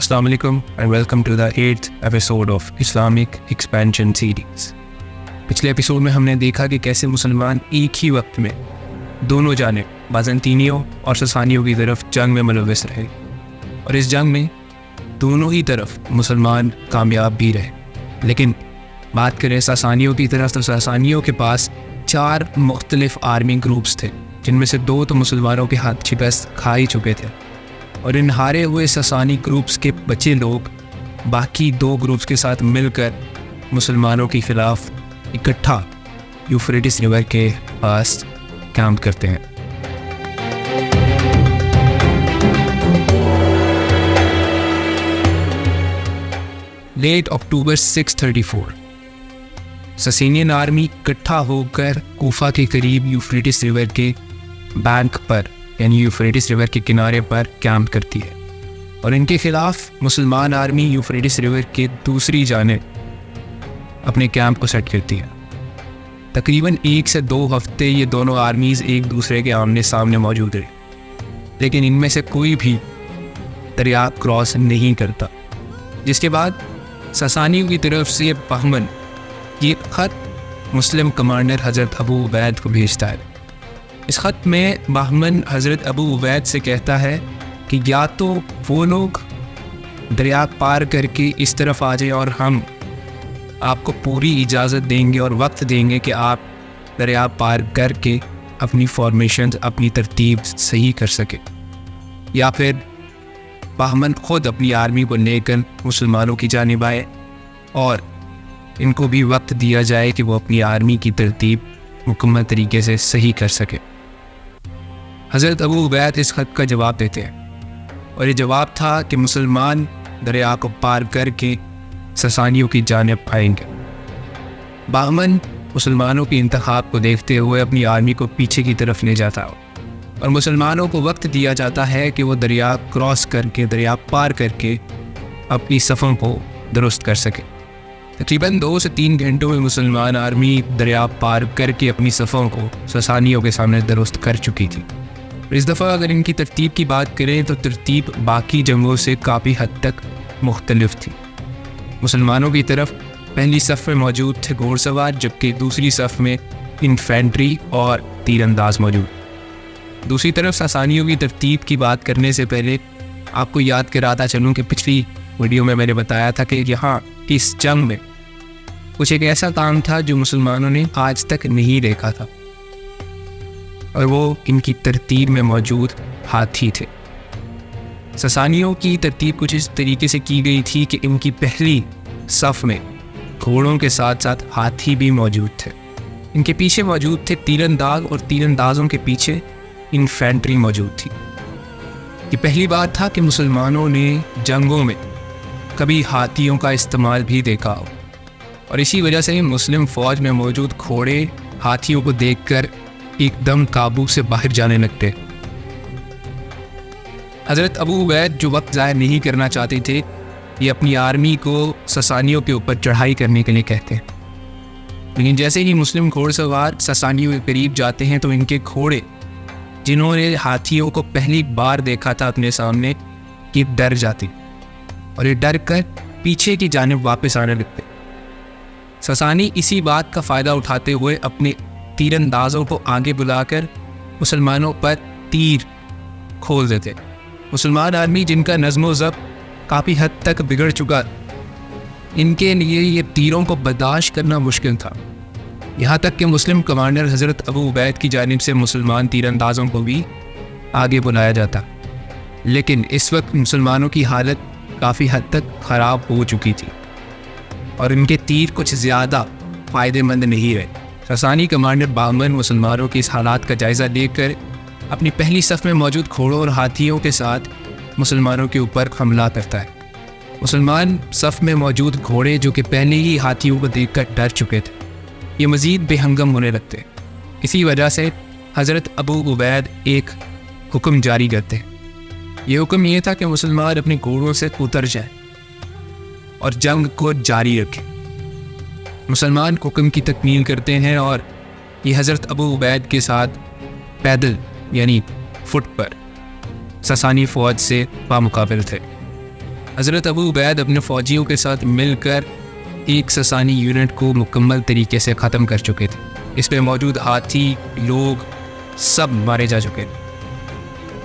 السلام علیکم and welcome to the 8th episode of Islamic expansion series. پچھلے episode میں ہم نے دیکھا کہ کیسے مسلمان ایک ہی وقت میں دونوں جانب بازنطینیوں اور ساسانیوں کی طرف جنگ میں ملوث رہے، اور اس جنگ میں دونوں ہی طرف مسلمان کامیاب بھی رہے۔ لیکن بات کریں ساسانیوں کی طرف تو ساسانیوں کے پاس 4 مختلف آرمی گروپس تھے، جن میں سے 2 تو مسلمانوں کے ہاتھ شکست کھا ہی چکے تھے، اور ان ہارے ہوئے ساسانی گروپس کے بچے لوگ باقی 2 گروپس کے ساتھ مل کر مسلمانوں کے خلاف اکٹھا یوفریٹس ریور کے پاس کیمپ کرتے ہیں۔ لیٹ اکتوبر 634 ساسینین آرمی اکٹھا ہو کر کوفہ کے قریب یوفریٹس ریور کے بینک پر یعنی یوفریٹس ریور کے کنارے پر کیمپ کرتی ہے، اور ان کے خلاف مسلمان آرمی یوفریٹس ریور کے دوسری جانب اپنے کیمپ کو سیٹ کرتی ہے۔ تقریباً 1 سے 2 ہفتے یہ دونوں آرمیز ایک دوسرے کے آمنے سامنے موجود رہے، لیکن ان میں سے کوئی بھی دریا کراس نہیں کرتا، جس کے بعد ساسانیوں کی طرف سے بہمن یہ خط مسلم کمانڈر حضرت ابو عبید کو بھیجتا ہے۔ اس خط میں بہمن حضرت ابو عبید سے کہتا ہے کہ یا تو وہ لوگ دریا پار کر کے اس طرف آ جائیں اور ہم آپ کو پوری اجازت دیں گے اور وقت دیں گے کہ آپ دریا پار کر کے اپنی فارمیشنز اپنی ترتیب صحیح کر سکیں، یا پھر بہمن خود اپنی آرمی کو لے کر مسلمانوں کی جانب آئے اور ان کو بھی وقت دیا جائے کہ وہ اپنی آرمی کی ترتیب مکمل طریقے سے صحیح کر سکے۔ حضرت ابو عبید اس خط کا جواب دیتے ہیں، اور یہ جواب تھا کہ مسلمان دریا کو پار کر کے ساسانیوں کی جانب آئیں گے۔ بہمن مسلمانوں کے انتخاب کو دیکھتے ہوئے اپنی آرمی کو پیچھے کی طرف لے جاتا ہو، اور مسلمانوں کو وقت دیا جاتا ہے کہ وہ دریا کراس کر کے دریا پار کر کے اپنی صفوں کو درست کر سکے۔ تقریباً 2 سے 3 گھنٹوں میں مسلمان آرمی دریا پار کر کے اپنی صفوں کو ساسانیوں کے سامنے درست کر چکی تھی۔ اس دفعہ اگر ان کی ترتیب کی بات کریں تو ترتیب باقی جنگوں سے کافی حد تک مختلف تھی۔ مسلمانوں کی طرف پہلی صف میں موجود تھے گھوڑ سوار، جبکہ دوسری صف میں انفینٹری اور تیر انداز موجود۔ دوسری طرف ساسانیوں کی ترتیب کی بات کرنے سے پہلے آپ کو یاد کراتا چلوں کہ پچھلی ویڈیو میں نے بتایا تھا کہ یہاں اس جنگ میں کچھ ایک ایسا کام تھا جو مسلمانوں نے آج تک نہیں دیکھا تھا، اور وہ ان کی ترتیب میں موجود ہاتھی تھے۔ ساسانیوں کی ترتیب کچھ اس طریقے سے کی گئی تھی کہ ان کی پہلی صف میں گھوڑوں کے ساتھ ساتھ ہاتھی بھی موجود تھے، ان کے پیچھے موجود تھے تیر انداز، اور تیر اندازوں کے پیچھے انفینٹری موجود تھی۔ یہ پہلی بات تھا کہ مسلمانوں نے جنگوں میں کبھی ہاتھیوں کا استعمال بھی دیکھا ہو، اور اسی وجہ سے مسلم فوج میں موجود گھوڑے ہاتھیوں کو دیکھ کر ایک دم قابو سے باہر جانے لگتے۔ حضرت ابو عبید جو وقت ضائع نہیں کرنا چاہتے تھے، یہ اپنی آرمی کو ساسانیوں کے اوپر چڑھائی کرنے کے لیے کہتے ہیں، لیکن جیسے ہی مسلم گھوڑ سوار ساسانیوں کے قریب جاتے ہیں تو ان کے گھوڑے، جنہوں نے ہاتھیوں کو پہلی بار دیکھا تھا اپنے سامنے، یہ ڈر جاتے اور یہ ڈر کر پیچھے کی جانب واپس آنے لگتے۔ ساسانی اسی بات کا فائدہ اٹھاتے ہوئے اپنے تیر اندازوں کو آگے بلا کر مسلمانوں پر تیر کھول دیتے۔ مسلمان آرمی جن کا نظم و ضبط کافی حد تک بگڑ چکا، ان کے لیے یہ تیروں کو برداشت کرنا مشکل تھا، یہاں تک کہ مسلم کمانڈر حضرت ابو عبید کی جانب سے مسلمان تیر اندازوں کو بھی آگے بلایا جاتا، لیکن اس وقت مسلمانوں کی حالت کافی حد تک خراب ہو چکی تھی، اور ان کے تیر کچھ زیادہ فائدہ مند نہیں رہے۔ ساسانی کمانڈر بہمن مسلمانوں کے اس حالات کا جائزہ لے کر اپنی پہلی صف میں موجود گھوڑوں اور ہاتھیوں کے ساتھ مسلمانوں کے اوپر حملہ کرتا ہے۔ مسلمان صف میں موجود گھوڑے جو کہ پہلے ہی ہاتھیوں کو دیکھ کر ڈر چکے تھے، یہ مزید بے ہنگم ہونے لگتے۔ اسی وجہ سے حضرت ابو عبید ایک حکم جاری کرتے ہیں۔ یہ حکم یہ تھا کہ مسلمان اپنے گھوڑوں سے اتر جائیں اور جنگ کو جاری رکھیں۔ مسلمان حکم کی تکمیل کرتے ہیں، اور یہ حضرت ابو عبید کے ساتھ پیدل یعنی فٹ پر ساسانی فوج سے بامقابل تھے۔ حضرت ابو عبید اپنے فوجیوں کے ساتھ مل کر ایک ساسانی یونٹ کو مکمل طریقے سے ختم کر چکے تھے. اس میں موجود ہاتھی، لوگ سب مارے جا چکے تھے.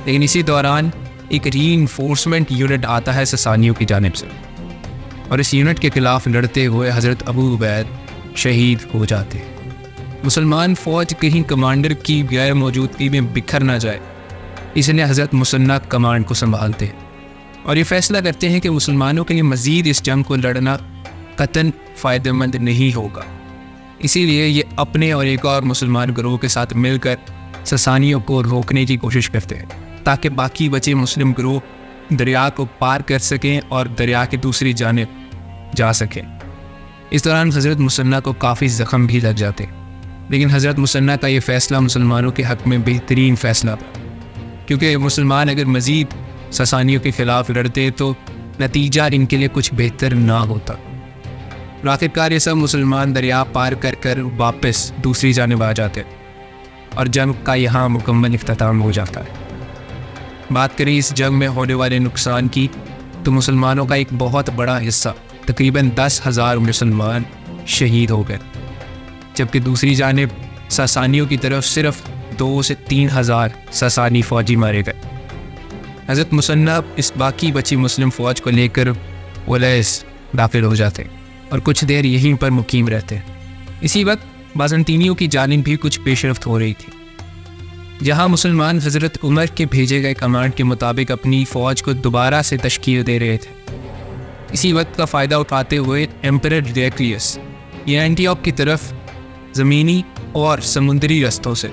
لیکن اسی دوران ایک ری انفورسمنٹ یونٹ آتا ہے ساسانیوں کی جانب سے، اور اس یونٹ کے خلاف لڑتے ہوئے حضرت ابو عبید شہید ہو جاتے ہیں. مسلمان فوج کہیں کمانڈر کی غیر موجودگی میں بکھر نہ جائے، اس لیے حضرت مثنی کمانڈ کو سنبھالتے ہیں اور یہ فیصلہ کرتے ہیں کہ مسلمانوں کے لیے مزید اس جنگ کو لڑنا قطعاً فائدہ مند نہیں ہوگا. اسی لیے یہ اپنے اور ایک اور مسلمان گروہ کے ساتھ مل کر ساسانیوں کو روکنے کی کوشش کرتے ہیں تاکہ باقی بچے مسلم گروہ دریا کو پار کر سکیں اور دریا کی دوسری جانب جا سکیں. اس دوران حضرت مثنی کو کافی زخم بھی لگ جاتے ہیں، لیکن حضرت مثنی کا یہ فیصلہ مسلمانوں کے حق میں بہترین فیصلہ تھا، کیونکہ مسلمان اگر مزید ساسانیوں کے خلاف لڑتے تو نتیجہ ان کے لیے کچھ بہتر نہ ہوتا. آخرکار یہ سب مسلمان دریا پار کر کر واپس دوسری جانب آ جاتے اور جنگ کا یہاں مکمل اختتام ہو جاتا ہے. بات کریں اس جنگ میں ہونے والے نقصان کی تو مسلمانوں کا ایک بہت بڑا حصہ تقریباً 10,000 مسلمان شہید ہو گئے، جبکہ دوسری جانب ساسانیوں کی طرف صرف 2 سے 3,000 ساسانی فوجی مارے گئے. حضرت مثنی اس باقی بچی مسلم فوج کو لے کر ولیس داخل ہو جاتے اور کچھ دیر یہیں پر مقیم رہتے. اسی وقت بازنطینیوں کی جانب بھی کچھ پیش رفت ہو رہی تھی، جہاں مسلمان حضرت عمر کے بھیجے گئے کمانڈ کے مطابق اپنی فوج کو دوبارہ سے تشکیل دے رہے تھے. اسی وقت کا فائدہ اٹھاتے ہوئے ایمپرر ڈیکلیس یہ اینٹیوک کی طرف زمینی اور سمندری رستوں سے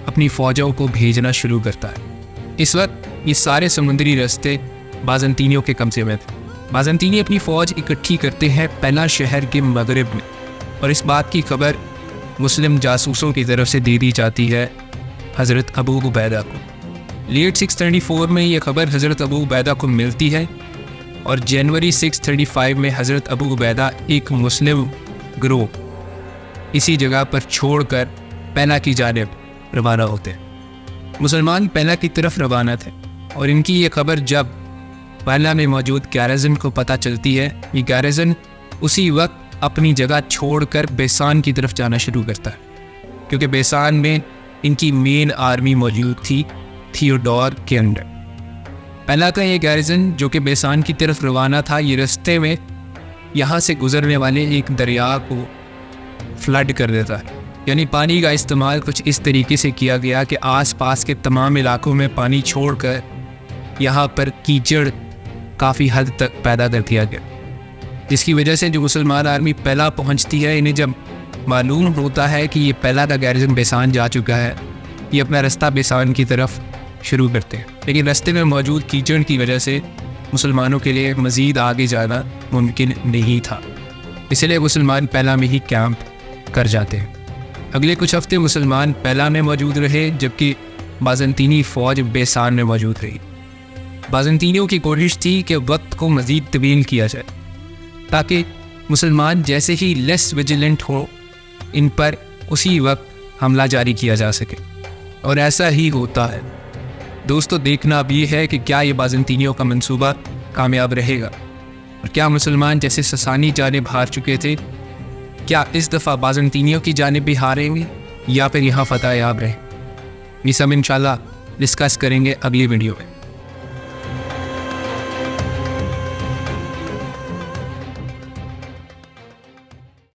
اپنی فوجوں کو بھیجنا شروع کرتا ہے. اس وقت یہ سارے سمندری رستے بازنطینیوں کے قبضے میں تھے. بازنطینی اپنی فوج اکٹھی کرتے ہیں پہلا شہر کے مغرب میں، اور اس بات کی خبر مسلم جاسوسوں کی طرف سے دے دی جاتی ہے حضرت ابو عبیدہ کو. لیٹ 634 میں یہ خبر حضرت ابو عبیدہ کو ملتی ہے، اور جنوری 635 میں حضرت ابو عبیدہ ایک مسلم گروہ اسی جگہ پر چھوڑ کر پیلا کی جانب روانہ ہوتے ہیں. مسلمان پیلا کی طرف روانہ تھے، اور ان کی یہ خبر جب پیلا میں موجود گیرزن کو پتہ چلتی ہے، یہ گیرزن اسی وقت اپنی جگہ چھوڑ کر بیسان کی طرف جانا شروع کرتا ہے، کیونکہ بیسان میں ان کی مین آرمی موجود تھی تھیوڈور کے انڈر. پیلا کا یہ گیرزن جو کہ بیسان کی طرف روانہ تھا، یہ رستے میں یہاں سے گزرنے والے ایک دریا کو فلڈ کر دیتا ہے، یعنی پانی کا استعمال کچھ اس طریقے سے کیا گیا کہ آس پاس کے تمام علاقوں میں پانی چھوڑ کر یہاں پر کیچڑ کافی حد تک پیدا کر دیا گیا، جس کی وجہ سے جو مسلمان آرمی پیلا پہنچتی ہے، انہیں جب معلوم ہوتا ہے کہ یہ پیلا کا گیرزن بیسان جا چکا ہے، یہ اپنا رستہ بیسان کی طرف شروع کرتے ہیں. لیکن رستے میں موجود کیچڑ کی وجہ سے مسلمانوں کے لیے مزید آگے جانا ممکن نہیں تھا، اس لیے مسلمان پیلا میں ہی کیمپ کر جاتے ہیں. اگلے کچھ ہفتے مسلمان پیلا میں موجود رہے، جبکہ بازنطینی فوج بیسان میں موجود رہی. بازنطینیوں کی کوشش تھی کہ وقت کو مزید طویل کیا جائے تاکہ مسلمان جیسے ہی لیس ویجیلنٹ ہو ان پر اسی وقت حملہ جاری کیا جا سکے، اور ایسا ہی ہوتا ہے. دوستو، دیکھنا اب یہ ہے کہ کیا یہ بازنطینیوں کا منصوبہ کامیاب رہے گا، اور کیا مسلمان جیسے ساسانی جانب ہار چکے تھے، کیا اس دفعہ بازنطینیوں کی جانب بھی ہاریں گے یا پھر یہاں فتح یاب رہیں. یہ سب انشاءاللہ ڈسکس کریں گے اگلی ویڈیو میں.